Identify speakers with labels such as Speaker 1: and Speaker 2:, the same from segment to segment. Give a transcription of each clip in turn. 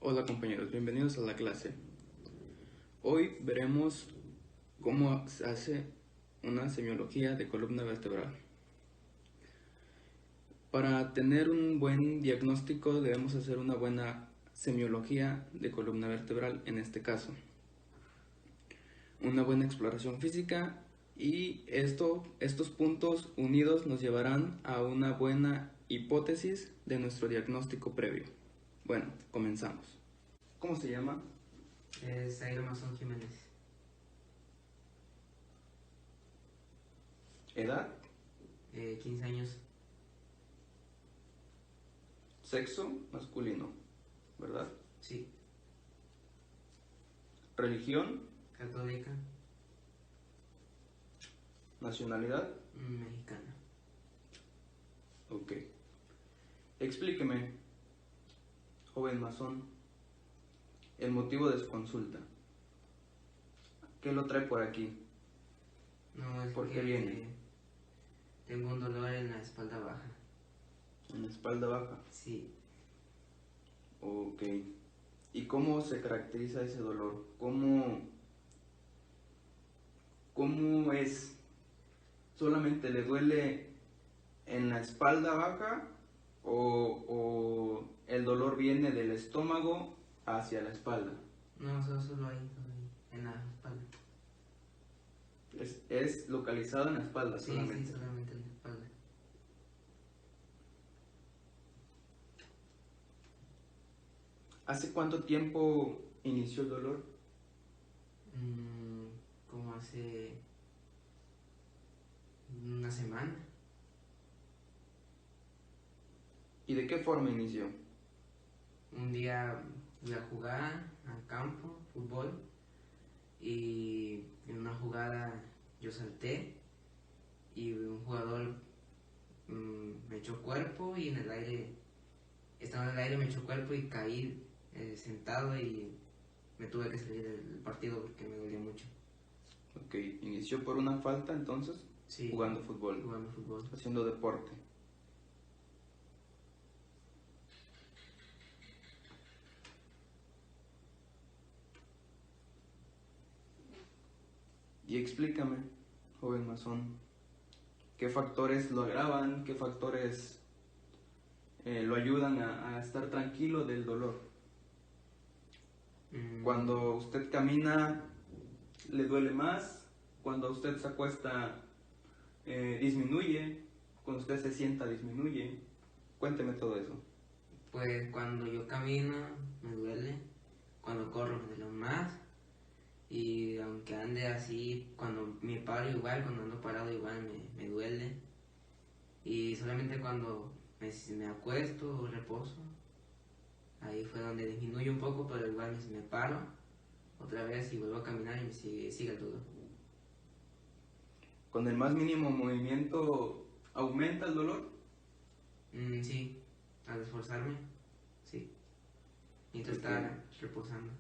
Speaker 1: Hola compañeros, bienvenidos a la clase. Hoy veremos cómo se hace una semiología de columna vertebral. Para tener un buen diagnóstico debemos hacer una buena semiología de columna vertebral en este caso. Una buena exploración física y estos puntos unidos nos llevarán a una buena hipótesis de nuestro diagnóstico previo. Bueno, comenzamos. ¿Cómo se llama?
Speaker 2: Zairo Mazón Jiménez.
Speaker 1: ¿Edad?
Speaker 2: 15 años.
Speaker 1: Sexo masculino, ¿verdad?
Speaker 2: Sí.
Speaker 1: Religión,
Speaker 2: Católica.
Speaker 1: nacionalidad,
Speaker 2: Mexicana.
Speaker 1: ok. Explíqueme, joven masón, el motivo de su consulta. ¿Qué lo trae por aquí?
Speaker 2: No, es
Speaker 1: ¿Por qué
Speaker 2: que
Speaker 1: viene?
Speaker 2: tengo un dolor en la espalda baja.
Speaker 1: En la espalda baja,
Speaker 2: Sí.
Speaker 1: ok. ¿Y cómo se caracteriza ese dolor? ¿Cómo es? ¿Solamente le duele en la espalda baja o el dolor viene del estómago hacia la espalda?
Speaker 2: No, solo ahí, en la espalda.
Speaker 1: Es localizado en la espalda
Speaker 2: Sí,
Speaker 1: solamente.
Speaker 2: sí, solamente en la espalda.
Speaker 1: ¿Hace cuánto tiempo inició el dolor?
Speaker 2: Como hace una semana.
Speaker 1: ¿Y de qué forma inició?
Speaker 2: Un día fui a jugar al campo, fútbol, y en una jugada yo salté y un jugador me echó cuerpo y estaba en el aire, me echó cuerpo y caí sentado y me tuve que salir del partido porque me dolía mucho.
Speaker 1: Ok, inició por una falta entonces,
Speaker 2: Sí,
Speaker 1: jugando fútbol, haciendo deporte. Y explícame, joven masón, ¿qué factores lo agravan? ¿Qué factores lo ayudan a estar tranquilo del dolor? Cuando usted camina, ¿le duele más? Cuando usted se acuesta, disminuye. Cuando usted se sienta, disminuye. Cuénteme todo eso.
Speaker 2: Pues cuando yo camino me duele, cuando corro me duele más, y aunque ande así, cuando me paro igual, cuando ando parado igual me duele, y solamente cuando me acuesto o reposo, ahí fue donde disminuye un poco, pero igual me paro otra vez y vuelvo a caminar y me sigue el dolor.
Speaker 1: Con el más mínimo movimiento, ¿aumenta el dolor?
Speaker 2: Sí, al esforzarme, sí, mientras estar reposando.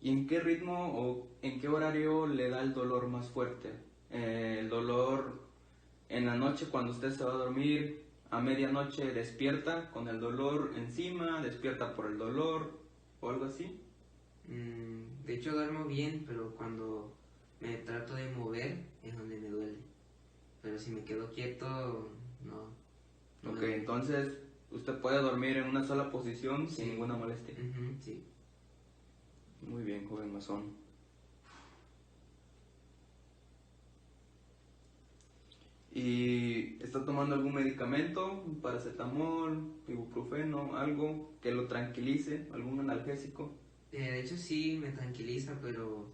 Speaker 1: ¿Y en qué ritmo o en qué horario le da el dolor más fuerte? El dolor en la noche cuando usted se va a dormir, a medianoche despierta con el dolor encima, despierta por el dolor o algo así.
Speaker 2: De hecho duermo bien, pero cuando me trato de mover es donde me duele. Pero si me quedo quieto, no
Speaker 1: Ok,
Speaker 2: me duele.
Speaker 1: entonces usted puede dormir en una sola posición sin ninguna molestia.
Speaker 2: Sí.
Speaker 1: Muy bien, joven masón. ¿Y está tomando algún medicamento, un paracetamol, ibuprofeno, algo que lo tranquilice, algún analgésico?
Speaker 2: De hecho sí me tranquiliza, pero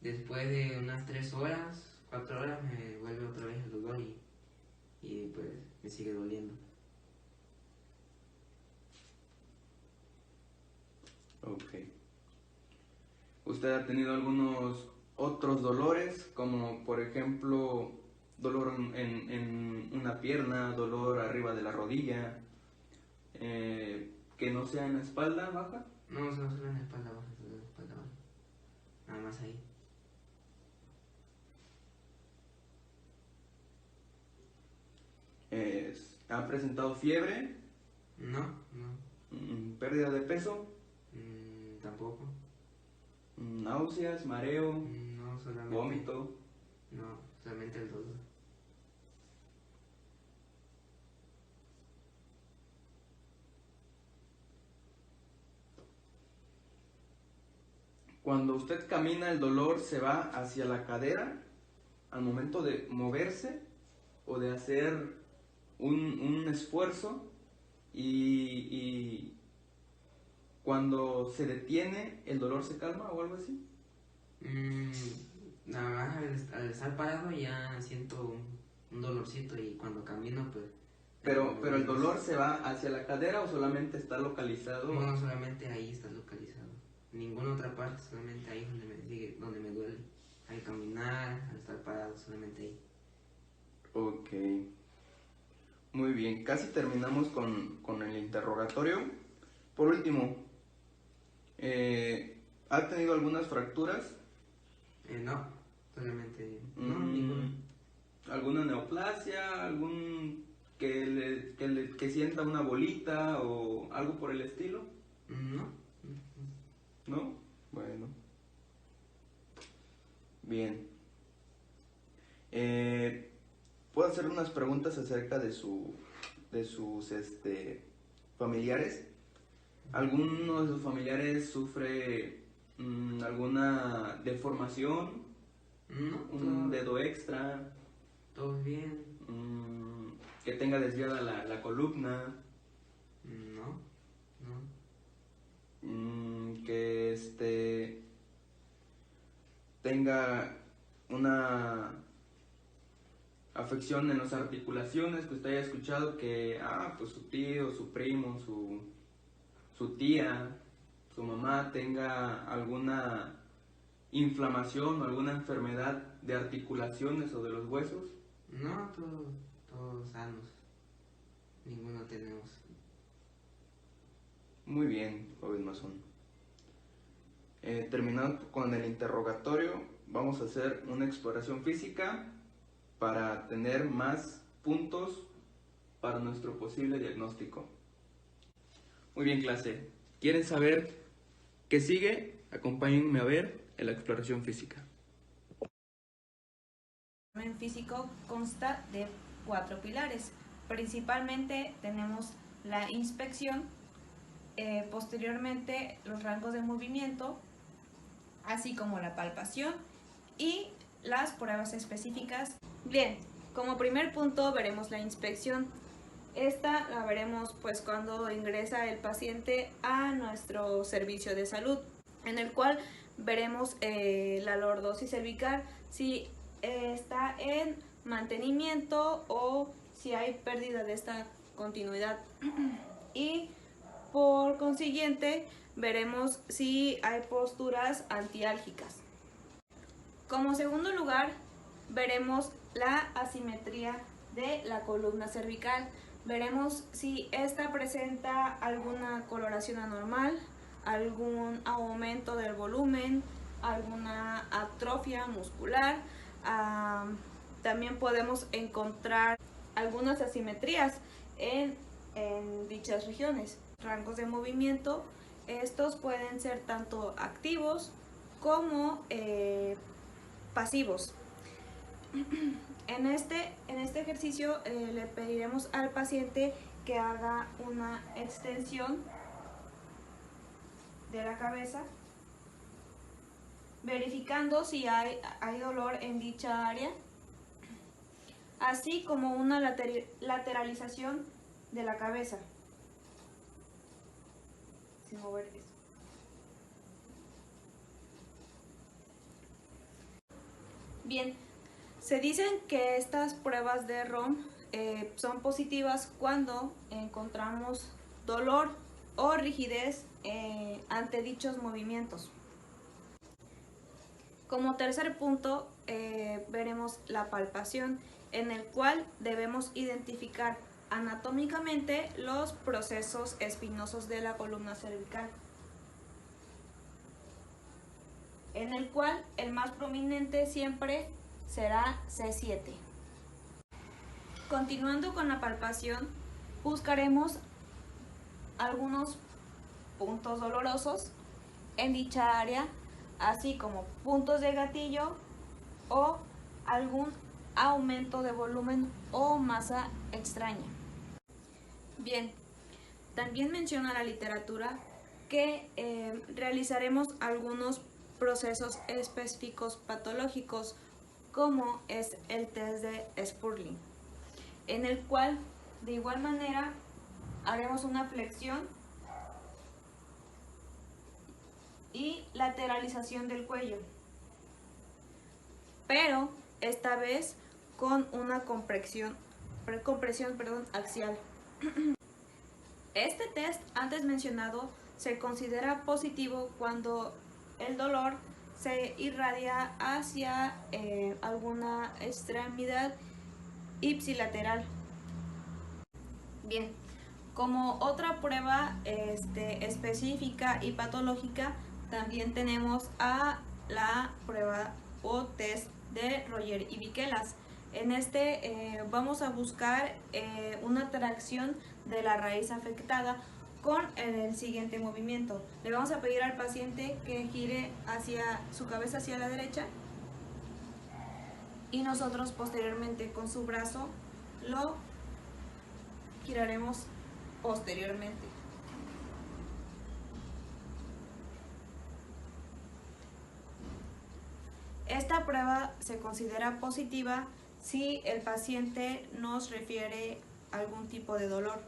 Speaker 2: después de unas 3 horas, 4 horas me vuelve otra vez el dolor y pues me sigue doliendo.
Speaker 1: Ok. ¿Usted ha tenido algunos otros dolores, como por ejemplo dolor en una pierna, dolor arriba de la rodilla, que no sea en la espalda baja?
Speaker 2: No, solo en la espalda baja, solo en la espalda baja. Nada más ahí.
Speaker 1: ¿Ha presentado fiebre?
Speaker 2: No.
Speaker 1: ¿Pérdida de peso?
Speaker 2: tampoco.
Speaker 1: Náuseas, mareo,
Speaker 2: No, solamente.
Speaker 1: vómito.
Speaker 2: No, solamente el dolor.
Speaker 1: Cuando usted camina, el dolor se va hacia la cadera al momento de moverse o de hacer un esfuerzo y cuando se detiene, el dolor se calma o algo así.
Speaker 2: Nada más al estar parado ya siento un dolorcito y cuando camino pues...
Speaker 1: Pero el dolor se va hacia la cadera o solamente está localizado.
Speaker 2: No, solamente ahí está localizado. Ninguna otra parte, solamente ahí donde me duele. Al caminar, al estar parado, solamente ahí.
Speaker 1: Ok. Muy bien, casi terminamos con el interrogatorio. Por último, ¿ha tenido algunas fracturas?
Speaker 2: No, solamente... No, ninguna.
Speaker 1: ¿Alguna neoplasia? ¿Algún que sienta una bolita o algo por el estilo?
Speaker 2: No.
Speaker 1: ¿No? Bueno. Bien. ¿Puedo hacer unas preguntas acerca de sus familiares? ¿Alguno de sus familiares sufre alguna deformación?
Speaker 2: No,
Speaker 1: ¿Un dedo extra?
Speaker 2: todo bien.
Speaker 1: ¿Que tenga desviada la columna?
Speaker 2: No.
Speaker 1: Que tenga una afección en las articulaciones, que usted haya escuchado que pues su tío, su primo, su tía, su mamá tenga alguna inflamación o alguna enfermedad de articulaciones o de los huesos.
Speaker 2: No, todos sanos. Ninguno tenemos.
Speaker 1: Muy bien, joven masón. Terminando con el interrogatorio, vamos a hacer una exploración física para tener más puntos para nuestro posible diagnóstico. Muy bien, clase. ¿Quieren saber qué sigue? Acompáñenme a ver la exploración física.
Speaker 3: El examen físico consta de 4 pilares. Principalmente tenemos la inspección, posteriormente los rangos de movimiento, así como la palpación y las pruebas específicas. Bien, como primer punto veremos la inspección. Esta la veremos pues cuando ingresa el paciente a nuestro servicio de salud, en el cual veremos la lordosis cervical, si está en mantenimiento o si hay pérdida de esta continuidad. Y por consiguiente veremos si hay posturas antiálgicas. Como segundo lugar veremos la asimetría de la columna cervical. Veremos si esta presenta alguna coloración anormal, algún aumento del volumen, alguna atrofia muscular. También podemos encontrar algunas asimetrías en dichas regiones. Rangos de movimiento, estos pueden ser tanto activos como pasivos. En este ejercicio le pediremos al paciente que haga una extensión de la cabeza, verificando si hay dolor en dicha área, así como una lateralización de la cabeza. Sin mover esto. Bien, se dicen que estas pruebas de ROM son positivas cuando encontramos dolor o rigidez ante dichos movimientos. Como tercer punto, veremos la palpación, en el cual debemos identificar anatómicamente los procesos espinosos de la columna cervical, en el cual el más prominente siempre será C7. Continuando con la palpación, buscaremos algunos puntos dolorosos en dicha área, así como puntos de gatillo o algún aumento de volumen o masa extraña. Bien, también menciona la literatura que realizaremos algunos procesos específicos patológicos, como es el test de Spurling, en el cual de igual manera haremos una flexión y lateralización del cuello, pero esta vez con una compresión axial. Este test antes mencionado se considera positivo cuando el dolor se irradia hacia alguna extremidad ipsilateral. Bien, como otra prueba específica y patológica, también tenemos a la prueba o test de Roger y Biquelas. En vamos a buscar una tracción de la raíz afectada con el siguiente movimiento. Le vamos a pedir al paciente que gire su cabeza hacia la derecha y nosotros posteriormente con su brazo lo giraremos posteriormente. Esta prueba se considera positiva si el paciente nos refiere algún tipo de dolor.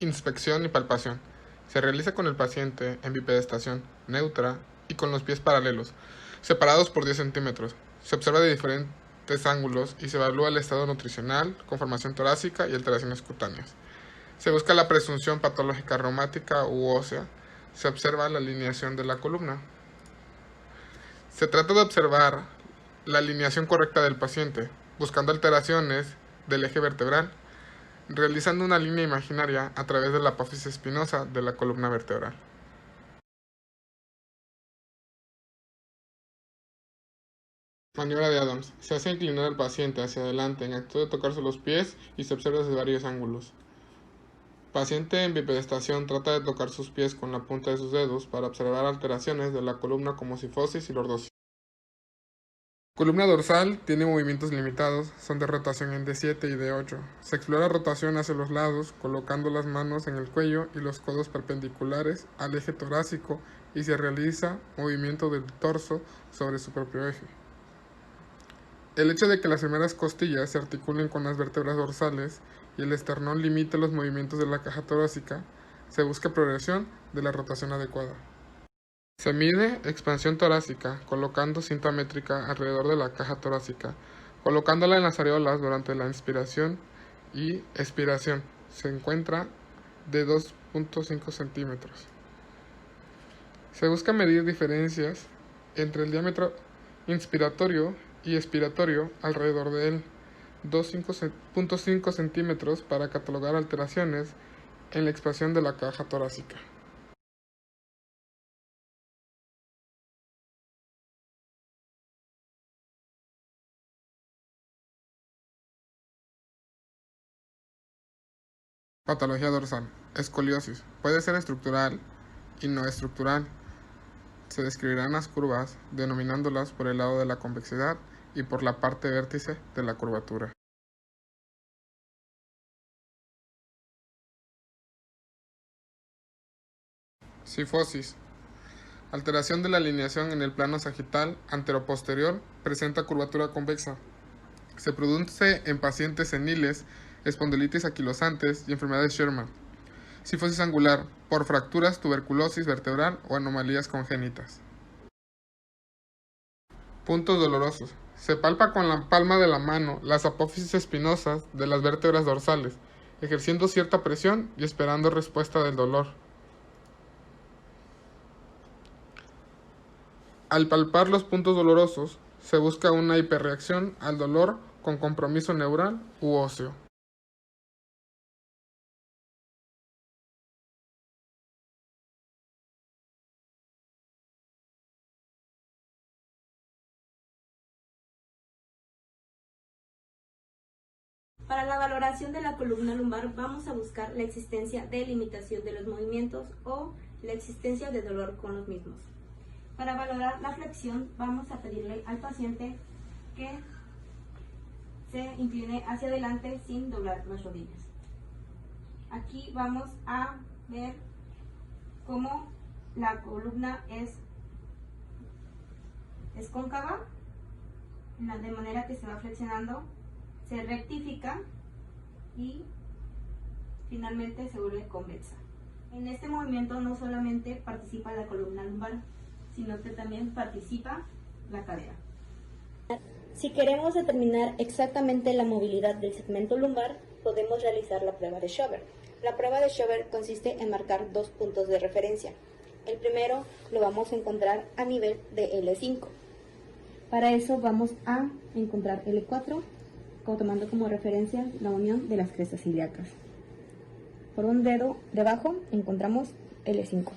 Speaker 4: Inspección y palpación. Se realiza con el paciente en bipedestación neutra y con los pies paralelos, separados por 10 centímetros. Se observa de diferentes ángulos y se evalúa el estado nutricional, conformación torácica y alteraciones cutáneas. Se busca la presunción patológica reumática u ósea. Se observa la alineación de la columna. Se trata de observar la alineación correcta del paciente, buscando alteraciones del eje vertebral, realizando una línea imaginaria a través de la apófisis espinosa de la columna vertebral. Maniobra de Adams. Se hace inclinar al paciente hacia adelante en acto de tocarse los pies y se observa desde varios ángulos. Paciente en bipedestación trata de tocar sus pies con la punta de sus dedos para observar alteraciones de la columna como cifosis y lordosis. Columna dorsal tiene movimientos limitados, son de rotación en D7 y D8. Se explora rotación hacia los lados, colocando las manos en el cuello y los codos perpendiculares al eje torácico y se realiza movimiento del torso sobre su propio eje. El hecho de que las primeras costillas se articulen con las vértebras dorsales y el esternón limite los movimientos de la caja torácica, se busca progresión de la rotación adecuada. Se mide expansión torácica colocando cinta métrica alrededor de la caja torácica, colocándola en las areolas durante la inspiración y expiración. Se encuentra de 2.5 centímetros. Se busca medir diferencias entre el diámetro inspiratorio y expiratorio alrededor de él, 2.5 centímetros, para catalogar alteraciones en la expansión de la caja torácica. Patología dorsal. Escoliosis. Puede ser estructural y no estructural. Se describirán las curvas denominándolas por el lado de la convexidad y por la parte vértice de la curvatura. Cifosis. Alteración de la alineación en el plano sagital anteroposterior, presenta curvatura convexa. Se produce en pacientes seniles, espondilitis anquilosantes y enfermedad de Sherman. Cifosis angular, por fracturas, tuberculosis vertebral o anomalías congénitas. Puntos dolorosos. Se palpa con la palma de la mano las apófisis espinosas de las vértebras dorsales, ejerciendo cierta presión y esperando respuesta del dolor. Al palpar los puntos dolorosos, se busca una hiperreacción al dolor con compromiso neural u óseo.
Speaker 5: Para la valoración de la columna lumbar vamos a buscar la existencia de limitación de los movimientos o la existencia de dolor con los mismos. Para valorar la flexión vamos a pedirle al paciente que se incline hacia adelante sin doblar las rodillas. Aquí vamos a ver cómo la columna es cóncava, de manera que se va flexionando, se rectifica y finalmente se vuelve convexa. En este movimiento no solamente participa la columna lumbar, sino que también participa la cadera.
Speaker 6: Si queremos determinar exactamente la movilidad del segmento lumbar, podemos realizar la prueba de Schober. La prueba de Schober consiste en marcar 2 puntos de referencia. El primero lo vamos a encontrar a nivel de L5. Para eso vamos a encontrar L4, tomando como referencia la unión de las crestas ilíacas. Por un dedo debajo encontramos L5.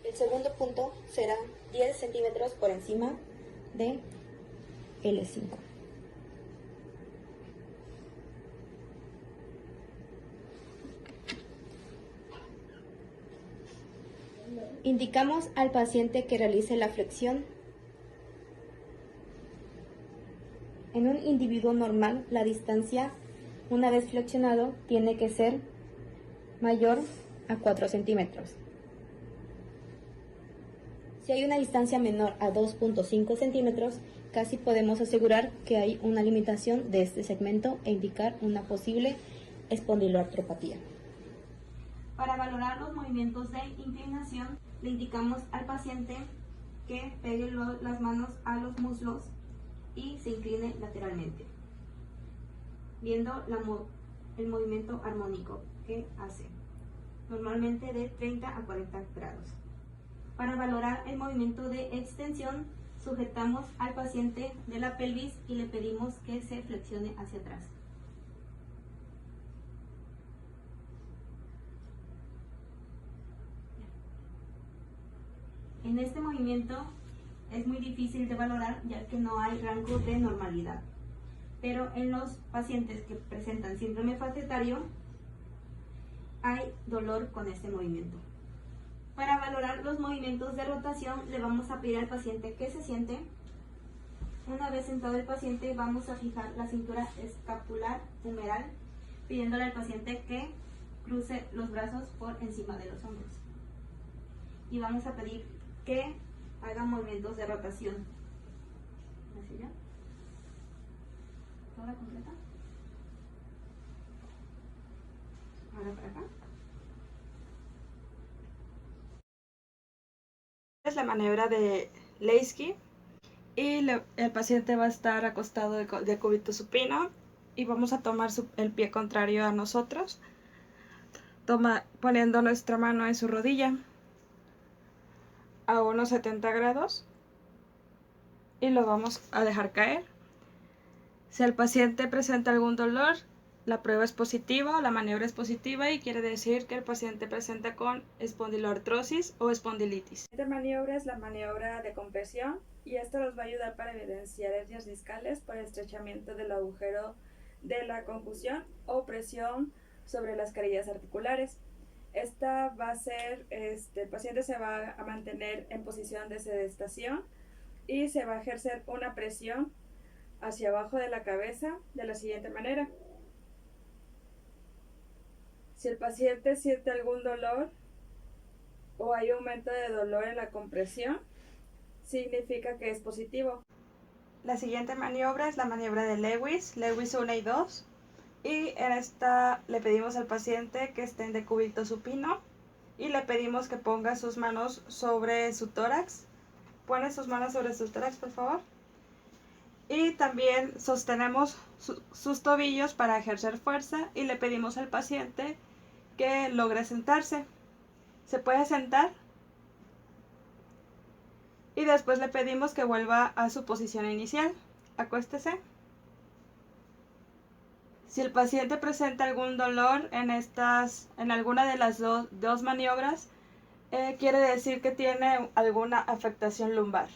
Speaker 6: El segundo punto será 10 centímetros por encima de L5. Indicamos al paciente que realice la flexión. En un individuo normal, la distancia, una vez flexionado, tiene que ser mayor a 4 centímetros. Si hay una distancia menor a 2.5 centímetros, casi podemos asegurar que hay una limitación de este segmento e indicar una posible espondiloartropatía.
Speaker 5: Para valorar los movimientos de inclinación, le indicamos al paciente que pegue las manos a los muslos y se incline lateralmente, viendo el movimiento armónico que hace, normalmente de 30 a 40 grados. Para valorar el movimiento de extensión, sujetamos al paciente de la pelvis y le pedimos que se flexione hacia atrás. En este movimiento es muy difícil de valorar ya que no hay rango de normalidad, pero en los pacientes que presentan síndrome facetario hay dolor con este movimiento. Para valorar los movimientos de rotación le vamos a pedir al paciente que se siente. Una vez sentado el paciente vamos a fijar la cintura escapular humeral pidiéndole al paciente que cruce los brazos por encima de los hombros. Y vamos a pedir que haga movimientos de rotación. ¿La silla? ¿Toda completa? Ahora para acá.
Speaker 7: Es la maniobra de Leitsky y el paciente va a estar acostado de cúbito supino y vamos a tomar el pie contrario a nosotros, poniendo nuestra mano en su rodilla a unos 70 grados y lo vamos a dejar caer. Si el paciente presenta algún dolor, la prueba es positiva o la maniobra es positiva y quiere decir que el paciente presenta con espondiloartrosis o espondilitis. Esta maniobra es la maniobra de compresión y esto nos va a ayudar para evidenciar hernias discales por estrechamiento del agujero de la confusión o presión sobre las carillas articulares. Esta va a ser, el paciente se va a mantener en posición de sedestación y se va a ejercer una presión hacia abajo de la cabeza de la siguiente manera. Si el paciente siente algún dolor o hay aumento de dolor en la compresión, significa que es positivo. La siguiente maniobra es la maniobra de Lewis 1 y 2. Y en esta le pedimos al paciente que esté en decúbito supino y le pedimos que ponga sus manos sobre su tórax. Pone sus manos sobre su tórax, por favor. Y también sostenemos sus tobillos para ejercer fuerza y le pedimos al paciente que logre sentarse. ¿Se puede sentar? Y después le pedimos que vuelva a su posición inicial. Acuéstese. Si el paciente presenta algún dolor en alguna de las dos maniobras, quiere decir que tiene alguna afectación lumbar.